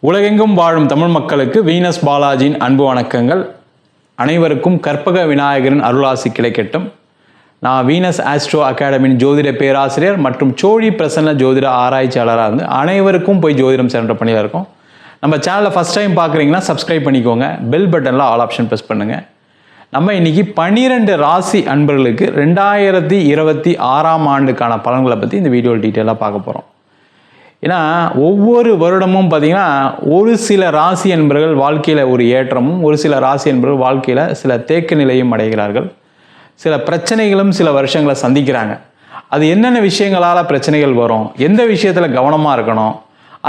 உலகெங்கும் வாழும் தமிழ் மக்களுக்கு வீனஸ் பாலாஜியின் அன்பு வணக்கங்கள். அனைவருக்கும் கற்பக விநாயகரின் அருளாசி கிடைக்கட்டும். நான் வீனஸ் ஆஸ்ட்ரோ அகாடமியின் ஜோதிட பேராசிரியர் மற்றும் சோழி பிரசன்ன ஜோதிட ஆராய்ச்சியாளராக இருந்து அனைவருக்கும் போய் ஜோதிடம் சென்ற பண்ணியில் இருக்கோம். நம்ம சேனலில் ஃபஸ்ட் டைம் பார்க்குறீங்கன்னா சப்ஸ்கிரைப் பண்ணிக்கோங்க. பெல் பட்டனில் ஆல் ஆப்ஷன் ப்ரெஸ் பண்ணுங்கள். நம்ம இன்றைக்கி 12 ராசி அன்பர்களுக்கு 2026 ஆண்டுக்கான பலன்களை பற்றி இந்த வீடியோவில் டீட்டெயிலாக பார்க்க போகிறோம். ஏன்னா ஒவ்வொரு வருடமும் பார்த்திங்கன்னா ஒரு சில ராசி என்பர்கள் வாழ்க்கையில் ஒரு ஏற்றமும், ஒரு சில ராசி என்பர்கள் வாழ்க்கையில் சில தேக்க நிலையும் அடைகிறார்கள். சில பிரச்சனைகளும் சில வருஷங்களை சந்திக்கிறாங்க. அது என்னென்ன விஷயங்களால் பிரச்சனைகள் வரும், எந்த விஷயத்தில் கவனமாக இருக்கணும்.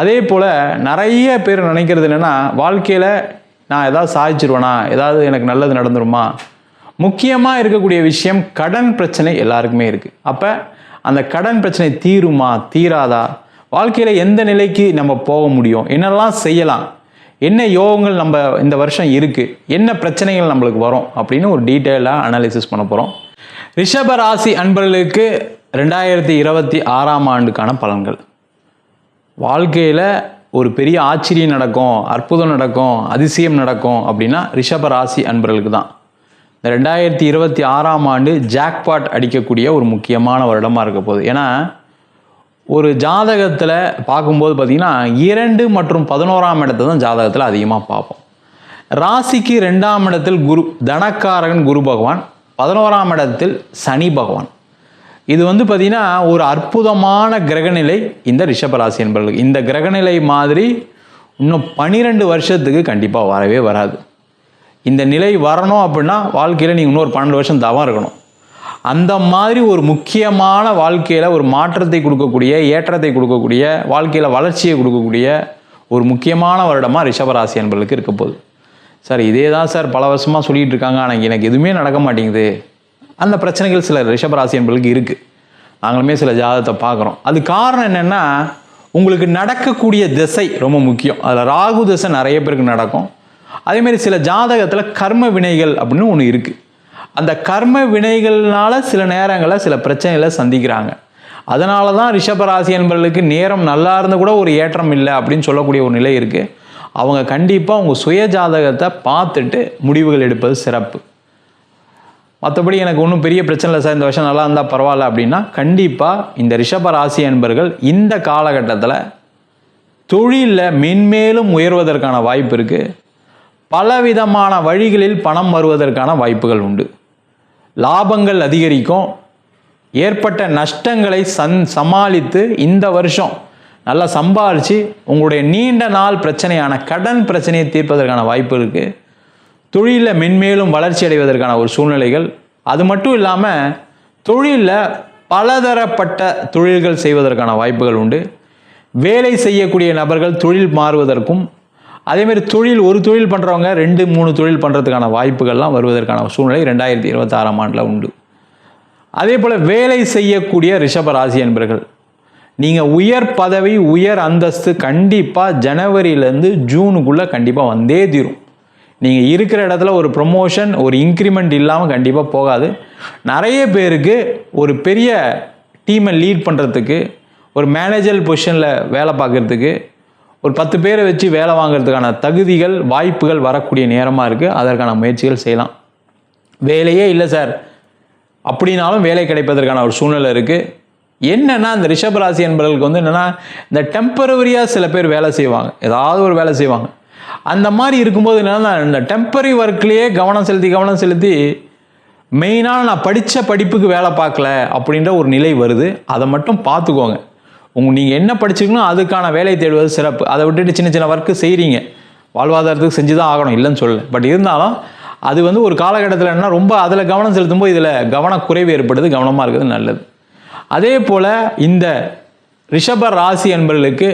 அதே போல் நிறைய பேர் நினைக்கிறது என்னென்னா, வாழ்க்கையில் நான் எதாவது சாதிச்சிருவேனா, ஏதாவது எனக்கு நல்லது நடந்துருமா. முக்கியமாக இருக்கக்கூடிய விஷயம் கடன் பிரச்சனை எல்லாருக்குமே இருக்குது. அப்போ அந்த கடன் பிரச்சனை தீருமா தீராதா, வாழ்க்கையில் எந்த நிலைக்கு நம்ம போக முடியும், என்னெல்லாம் செய்யலாம், என்ன யோகங்கள் நம்ம இந்த வருஷம் இருக்குது, என்ன பிரச்சனைகள் நம்மளுக்கு வரும் அப்படின்னு ஒரு டீட்டெயிலாக அனாலிசிஸ் பண்ண போகிறோம். ரிஷப ராசி அன்பர்களுக்கு 2026 ஆண்டுக்கான பலன்கள். வாழ்க்கையில் ஒரு பெரிய ஆச்சரியம் நடக்கும், அற்புதம் நடக்கும், அதிசயம் நடக்கும் அப்படின்னா ரிஷப ராசி அன்பர்களுக்கு தான். இந்த 2026 ஆண்டு ஜாக்பாட் அடிக்கக்கூடிய ஒரு முக்கியமான வருடமாக இருக்க போகுது. ஏன்னா ஒரு ஜாதகத்தில் பார்க்கும்போது பார்த்திங்கன்னா 2 மற்றும் 11ஆம் இடத்தை தான் ஜாதகத்தில் அதிகமாக பார்ப்போம். ராசிக்கு 2ஆம் இடத்தில் குரு, தனக்காரகன் குரு பகவான், 11ஆம் இடத்தில் சனி பகவான். இது பார்த்திங்கன்னா ஒரு அற்புதமான கிரகநிலை இந்த ரிஷபராசி என்பவர்களுக்கு. இந்த கிரகநிலை மாதிரி இன்னும் 12 வருஷத்துக்கு கண்டிப்பாக வரவே வராது. இந்த நிலை வரணும் அப்படின்னா வாழ்க்கையில் நீங்கள் இன்னொரு 12 வருஷம் தவம் இருக்கணும். அந்த மாதிரி ஒரு முக்கியமான வாழ்க்கையில் ஒரு மாற்றத்தை கொடுக்கக்கூடிய, ஏற்றத்தை கொடுக்கக்கூடிய, வாழ்க்கையில் வளர்ச்சியை கொடுக்கக்கூடிய ஒரு முக்கியமான வருடமாக ரிஷபராசி என்பவர்களுக்கு இருக்க போகுது. சார் இதே தான் சார் பல வருஷமாக சொல்லிகிட்டு இருக்காங்க, ஆனால் எனக்கு எதுவுமே நடக்க மாட்டேங்குது. அந்த பிரச்சனைகள் சில ரிஷபராசி என்பவர்களுக்கு இருக்குது. நாங்களுமே சில ஜாதகத்தை பார்க்குறோம். அது காரணம் என்னென்னா, உங்களுக்கு நடக்கக்கூடிய திசை ரொம்ப முக்கியம். அதில் ராகு திசை நிறைய பேருக்கு நடக்கும். அதேமாதிரி சில ஜாதகத்தில் கர்ம வினைகள் அப்படின்னு ஒன்று இருக்குது. அந்த கர்ம வினைகள்னால சில நேரங்களில் சில பிரச்சனைகளை சந்திக்கிறாங்க. அதனால தான் ரிஷபராசி என்பவர்களுக்கு நேரம் நல்லா இருந்து கூட ஒரு ஏற்றம் இல்லை அப்படின்னு சொல்லக்கூடிய ஒரு நிலை இருக்குது. அவங்க கண்டிப்பாக உங்கள் சுய ஜாதகத்தை பார்த்துட்டு முடிவுகள் எடுப்பது சிறப்பு. மற்றபடி எனக்கு ஒன்றும் பெரிய பிரச்சனை இல்லை சார், இந்த வருஷம் நல்லா இருந்தால் பரவாயில்ல அப்படின்னா கண்டிப்பாக இந்த ரிஷபராசி என்பர்கள் இந்த காலகட்டத்தில் தொழிலில் மென்மேலும் உயர்வதற்கான வாய்ப்பு இருக்குது. பலவிதமான வழிகளில் பணம் வருவதற்கான வாய்ப்புகள் உண்டு. லாபங்கள் அதிகரிக்கும். ஏற்பட்ட நஷ்டங்களை சமாளித்து இந்த வருஷம் நல்லா சம்பாதிச்சு உங்களுடைய நீண்ட நாள் பிரச்சனையான கடன் பிரச்சனையை தீர்ப்பதற்கான வாய்ப்பு இருக்குது. தொழிலில் மென்மேலும் வளர்ச்சி அடைவதற்கான ஒரு சூழ்நிலைகள். அது மட்டும் இல்லாமல் தொழிலில் பலதரப்பட்ட தொழில்கள் செய்வதற்கான வாய்ப்புகள் உண்டு. வேலை செய்யக்கூடிய நபர்கள் தொழில் மாறுவதற்கும், அதேமாதிரி தொழில் ஒரு தொழில் பண்ணுறவங்க 2-3 தொழில் பண்ணுறதுக்கான வாய்ப்புகள்லாம் வருவதற்கான சூழ்நிலை 2026 ஆண்டில் உண்டு. அதே போல் வேலை செய்யக்கூடிய ரிஷபராசி என்பர்கள், நீங்கள் உயர் பதவி உயர் அந்தஸ்து கண்டிப்பாக ஜனவரியிலேருந்து ஜூனுக்குள்ளே கண்டிப்பாக வந்தே தீரும். நீங்கள் இருக்கிற இடத்துல ஒரு ப்ரொமோஷன், ஒரு இன்க்ரிமெண்ட் இல்லாமல் கண்டிப்பாக போகாது. நிறைய பேருக்கு ஒரு பெரிய டீமை லீட் பண்ணுறதுக்கு, ஒரு மேனேஜர் பொசிஷனில் வேலை பார்க்குறதுக்கு, ஒரு 10 பேரை வச்சு வேலை வாங்கிறதுக்கான தகுதிகள் வாய்ப்புகள் வரக்கூடிய நேரமாக இருக்குது. அதற்கான முயற்சிகள் செய்யலாம். வேலையே இல்லை சார் அப்படின்னாலும் வேலை கிடைப்பதற்கான ஒரு சூழ்நிலை இருக்குது. என்னென்னா இந்த ரிஷபராசி என்பவர்களுக்கு என்னென்னா, இந்த டெம்பரவரியாக சில பேர் வேலை செய்வாங்க, ஏதாவது ஒரு வேலை செய்வாங்க. அந்த மாதிரி இருக்கும்போது என்னென்னா, இந்த டெம்பரரி ஒர்க்லேயே கவனம் செலுத்தி மெயினாக நான் படித்த படிப்புக்கு வேலை பார்க்கல அப்படின்ற ஒரு நிலை வருது. அதை மட்டும் பார்த்துக்கோங்க. நீங்கள் என்ன படிச்சுக்கணும் அதுக்கான வேலை தேடுவது சிறப்பு. அதை விட்டுட்டு சின்ன சின்ன ஒர்க்கு செய்கிறீங்க, வாழ்வாதாரத்துக்கு செஞ்சு தான் ஆகணும், இல்லைன்னு சொல்லலை. பட் இருந்தாலும் அது ஒரு காலகட்டத்தில் என்ன ரொம்ப அதில் கவனம் செலுத்தும் போது இதில் கவனக்குறைவு ஏற்படுது. கவனமாக இருக்கிறது நல்லது. அதே போல் இந்த ரிஷப ராசி என்பவர்களுக்கு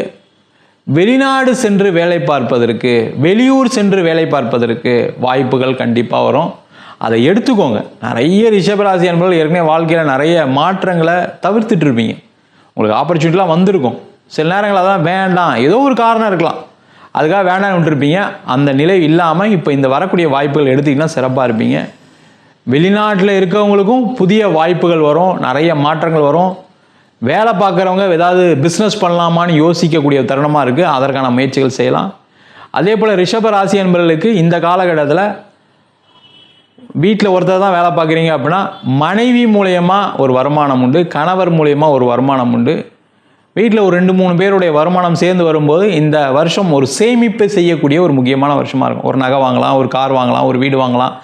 வெளிநாடு சென்று வேலை பார்ப்பதற்கு, வெளியூர் சென்று வேலை பார்ப்பதற்கு வாய்ப்புகள் கண்டிப்பாக வரும். அதை எடுத்துக்கோங்க. நிறைய ரிஷபராசி என்பவர்கள் ஏற்கனவே வாழ்க்கையில் நிறைய மாற்றங்களை தவிர்த்துட்டு இருப்பீங்க. உங்களுக்கு ஆப்பர்ச்சுனிட்டிலாம் வந்திருக்கும். சில நேரங்கள் அதான் வேண்டாம், ஏதோ ஒரு காரணம் இருக்கலாம், அதுக்காக வேண்டாம்னு விட்டுருப்பீங்க. அந்த நிலை இல்லாமல் இப்போ இந்த வரக்கூடிய வாய்ப்புகள் எடுத்திங்கன்னா சிறப்பாக இருப்பீங்க. வெளிநாட்டில் இருக்கவங்களுக்கும் புதிய வாய்ப்புகள் வரும், நிறைய மாற்றங்கள் வரும். வேலை பார்க்குறவங்க ஏதாவது பிஸ்னஸ் பண்ணலாமான்னு யோசிக்கக்கூடிய தருணமாக இருக்குது. அதற்கான முயற்சிகள் செய்யலாம். அதே போல் ரிஷப ராசி என்பவர்களுக்கு இந்த காலகட்டத்தில் வீட்டில் ஒருத்தர் தான் வேலை பார்க்குறீங்க அப்படின்னா மனைவி மூலயமா ஒரு வருமானம் உண்டு, கணவர் மூலயமா ஒரு வருமானம் உண்டு. வீட்டில் ஒரு 2-3 பேருடைய வருமானம் சேர்ந்து வரும்போது இந்த வருஷம் ஒரு சேமிப்பு செய்யக்கூடிய ஒரு முக்கியமான வருஷமாக இருக்கும். ஒரு நகை வாங்கலாம், ஒரு கார் வாங்கலாம், ஒரு வீடு வாங்கலாம்.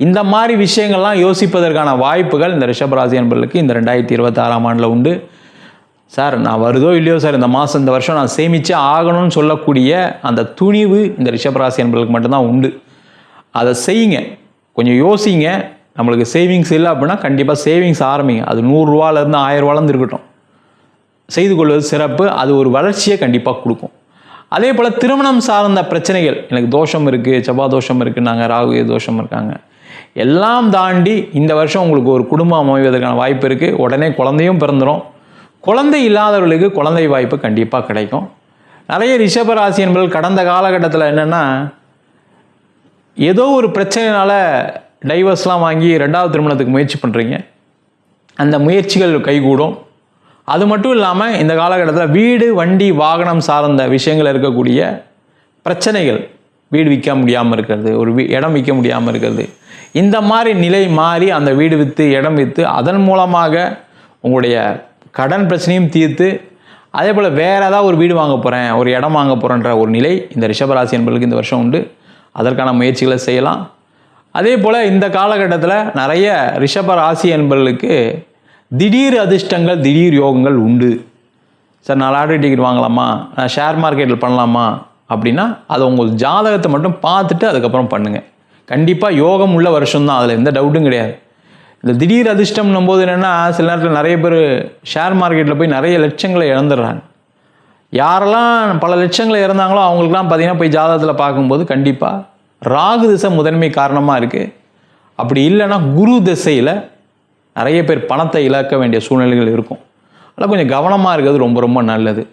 இந்த மாதிரி விஷயங்கள்லாம் யோசிப்பதற்கான வாய்ப்புகள் இந்த ரிஷபராசி என்பவர்களுக்கு இந்த 2026ஆம் ஆண்டில் உண்டு. சார் நான் வருதோ இல்லையோ சார் இந்த மாதம் இந்த வருஷம் நான் சேமித்தே ஆகணும்னு சொல்லக்கூடிய அந்த துணிவு இந்த ரிஷபராசி என்பவர்களுக்கு மட்டும்தான் உண்டு. அதை செய்யுங்க, கொஞ்சம் யோசிங்க. நம்மளுக்கு சேவிங்ஸ் இல்லை அப்படின்னா கண்டிப்பாக சேவிங்ஸ் ஆரம்பிங்க. அது 100 ரூபாலேருந்து 1000 ரூபாலேருந்து இருக்கட்டும், செய்து கொள்வது சிறப்பு. அது ஒரு வளர்ச்சியை கண்டிப்பாக கொடுக்கும். அதே போல் திருமணம் சார்ந்த பிரச்சனைகள், எனக்கு தோஷம் இருக்குது, செவ்வாய் தோஷம் இருக்குது, நாங்கள் ராகு தோஷம் இருக்காங்க, எல்லாம் தாண்டி இந்த வருஷம் உங்களுக்கு ஒரு குடும்பம் அமைவதற்கான வாய்ப்பு இருக்குது. உடனே குழந்தையும் பிறந்துடும். குழந்தை இல்லாதவர்களுக்கு குழந்தை வாய்ப்பு கண்டிப்பாக கிடைக்கும். நிறைய ரிஷபராசி என்பவர்கள் கடந்த காலகட்டத்தில் என்னென்னா ஏதோ ஒரு பிரச்சனைனால டைவர்ஸ்லாம் வாங்கி 2வது திருமணத்துக்கு முயற்சி பண்ணுறீங்க. அந்த முயற்சிகள் கைகூடும். அது மட்டும் இல்லாமல் இந்த காலகட்டத்தில் வீடு, வண்டி, வாகனம் சார்ந்த விஷயங்கள் இருக்கக்கூடிய பிரச்சனைகள், வீடு விற்க முடியாமல் இருக்கிறது, ஒரு இடம் விற்க முடியாமல் இருக்கிறது, இந்த மாதிரி நிலை மாறி அந்த வீடு விற்று இடம் விற்று அதன் மூலமாக உங்களுடைய கடன் பிரச்சனையும் தீர்த்து, அதே போல் வேறு ஏதாவது ஒரு வீடு வாங்க போகிறேன், ஒரு இடம் வாங்க போகிறேன்ற ஒரு நிலை இந்த ரிஷபராசி என்பவர்களுக்கு இந்த வருஷம் உண்டு. அதற்கான முயற்சிகளை செய்யலாம். அதே போல் இந்த காலகட்டத்தில் நிறைய ரிஷபராசி என்பவர்களுக்கு திடீர் அதிர்ஷ்டங்கள், திடீர் யோகங்கள் உண்டு. சார் நான் லாட்ரி டிக்கெட் வாங்கலாமா, நான் ஷேர் மார்க்கெட்டில் பண்ணலாமா அப்படின்னா அதை உங்கள் ஜாதகத்தை மட்டும் பார்த்துட்டு அதுக்கப்புறம் பண்ணுங்கள். கண்டிப்பாக யோகம் உள்ள வருஷம்தான், அதில் எந்த டவுட்டும் கிடையாது. இந்த திடீர் அதிர்ஷ்டம்னும் போது என்னென்னா சில நேரத்தில் நிறைய பேர் ஷேர் மார்க்கெட்டில் போய் நிறைய லட்சங்களை இழந்துடுறாங்க. யாரெல்லாம் பல லட்சங்களை இறந்தாங்களோ அவங்களுக்குலாம் பார்த்திங்கன்னா போய் ஜாதகத்தில் பார்க்கும்போது கண்டிப்பாக ராகு திசை முதன்மை காரணமாக இருக்குது. அப்படி இல்லைன்னா குரு திசையில் நிறைய பேர் பணத்தை இழக்க வேண்டிய சூழ்நிலைகள் இருக்கும். அதனால் கொஞ்சம் கவனமாக இருக்கிறது ரொம்ப ரொம்ப நல்லது.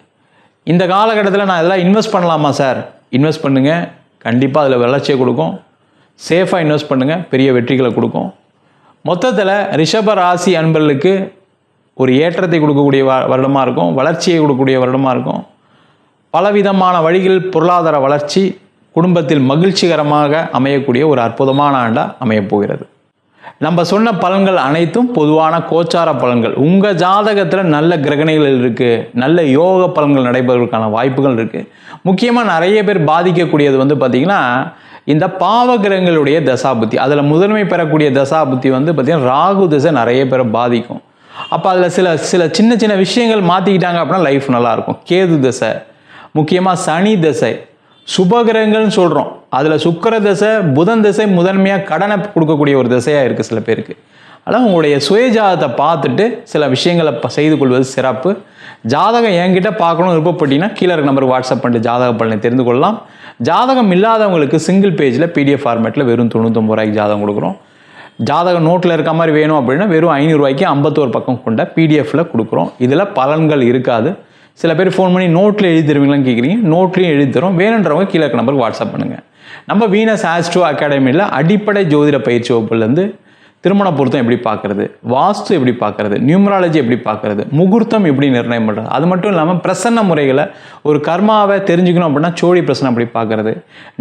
இந்த காலகட்டத்தில் நான் இதெல்லாம் இன்வெஸ்ட் பண்ணலாமா சார்? இன்வெஸ்ட் பண்ணுங்கள், கண்டிப்பாக அதில் வளர்ச்சியை கொடுக்கும். சேஃபாக இன்வெஸ்ட் பண்ணுங்கள், பெரிய வெற்றிகளை கொடுக்கும். மொத்தத்தில் ரிஷப ராசி அன்பர்களுக்கு ஒரு ஏற்றத்தை கொடுக்கக்கூடிய வருடமாக இருக்கும், வளர்ச்சியை கொடுக்கக்கூடிய வருடமாக இருக்கும். பலவிதமான வழிகளில் பொருளாதார வளர்ச்சி, குடும்பத்தில் மகிழ்ச்சிகரமாக அமையக்கூடிய ஒரு அற்புதமான ஆண்டாக அமையப்போகிறது. நம்ம சொன்ன பலன்கள் அனைத்தும் பொதுவான கோச்சார பலன்கள். உங்கள் ஜாதகத்தில் நல்ல கிரகணிகள் இருக்குது, நல்ல யோக பலன்கள் நடைபெறுவதற்கான வாய்ப்புகள் இருக்குது. முக்கியமாக நிறைய பேர் பாதிக்கக்கூடியது பார்த்திங்கன்னா இந்த பாவகிரகங்களுடைய தசாபுத்தி. அதில் முதன்மை பெறக்கூடிய தசாபுத்தி பார்த்திங்கன்னா ராகு திசை நிறைய பேரை பாதிக்கும். அப்போ அதில் சில சின்ன சின்ன விஷயங்கள் மாற்றிக்கிட்டாங்க அப்படின்னா லைஃப் நல்லாயிருக்கும். கேது திசை, முக்கியமாக சனி திசை, சுபகிரகங்கள்னு சொல்கிறோம். அதில் சுக்கிர திசை, புதன் திசை முதன்மையாக கடனை கொடுக்கக்கூடிய ஒரு திசையாக இருக்குது சில பேருக்கு. அதனால் உங்களுடைய சுயஜாதத்தை பார்த்துட்டு சில விஷயங்களை செய்து கொள்வது சிறப்பு. ஜாதகம் என்கிட்ட பார்க்கணும் விருப்பப்பட்டீங்கன்னா கீழே இருக்க நம்பருக்கு வாட்ஸ்அப் பண்ணிட்டு ஜாதக பலனை தெரிந்து கொள்ளலாம். ஜாதகம் இல்லாதவங்களுக்கு சிங்கிள் பேஜில் PDF ஃபார்மேட்டில் வெறும் 99 ரூபாய்க்கு ஜாதகம் கொடுக்குறோம். ஜாதகம் நோட்டில் இருக்க மாதிரி வேணும் அப்படின்னா வெறும் 500 ரூபாய்க்கு 51 பக்கம் கொண்ட PDFல கொடுக்குறோம். இதில் பலன்கள் இருக்காது. சில பேர் ஃபோன் பண்ணி நோட்டில் எழுதி தருவீங்களான்னு கேட்குறீங்க. நோட்லேயும் எழுதி தரோம். வேணுன்றவங்க கீழே இருக்க நம்பருக்கு வாட்ஸ்அப் பண்ணுங்கள். நம்ம வீனஸ் ஆஸ்ட்ரோ அகாடமியில் அடிப்படை ஜோதிட பயிற்சி வகுப்புலேருந்து திருமண பொருத்தம் எப்படி பார்க்குறது, வாஸ்து எப்படி பார்க்குறது, நியூமராலஜி எப்படி பார்க்குறது, முகூர்த்தம் எப்படி நிர்ணயம் பண்ணுறது, அது மட்டும் இல்லாமல் பிரசன்ன முறைகளை ஒரு கர்மாவை தெரிஞ்சுக்கணும் அப்படின்னா சோழி பிரசனம் எப்படி பார்க்குறது,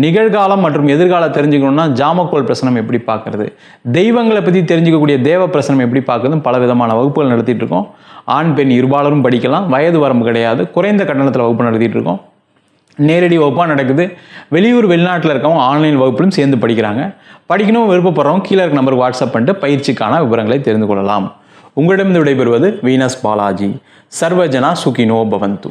நிகழ்காலம் மற்றும் எதிர்காலம் தெரிஞ்சுக்கணும்னா ஜாமக்கோல் பிரசனம் எப்படி பார்க்குறது, தெய்வங்களை பற்றி தெரிஞ்சுக்கக்கூடிய தேவ பிரசனம் எப்படி பார்க்குறதுன்னு பல விதமான வகுப்புகள் நடத்திட்டு இருக்கோம். ஆண் பெண் இருபாலரும் படிக்கலாம், வயது வரம்பு கிடையாது, குறைந்த கட்டணத்தில் வகுப்பு நடத்திட்டு இருக்கோம். நேரடி வகுப்பாக நடக்குது. வெளியூர் வெளிநாட்டில் இருக்கவங்க ஆன்லைன் வகுப்பிலும் சேர்ந்து படிக்கிறாங்க. படிக்கணும் விருப்பப்படுறவங்க கீழே இருக்க நம்பருக்கு வாட்ஸ்அப் பண்ணிட்டு பயிற்சிக்கான விவரங்களை தெரிந்து கொள்ளலாம். உங்களிடம் விடைபெறுவது வீனஸ் பாலாஜி. சர்வஜனா சுகினோ பவந்து.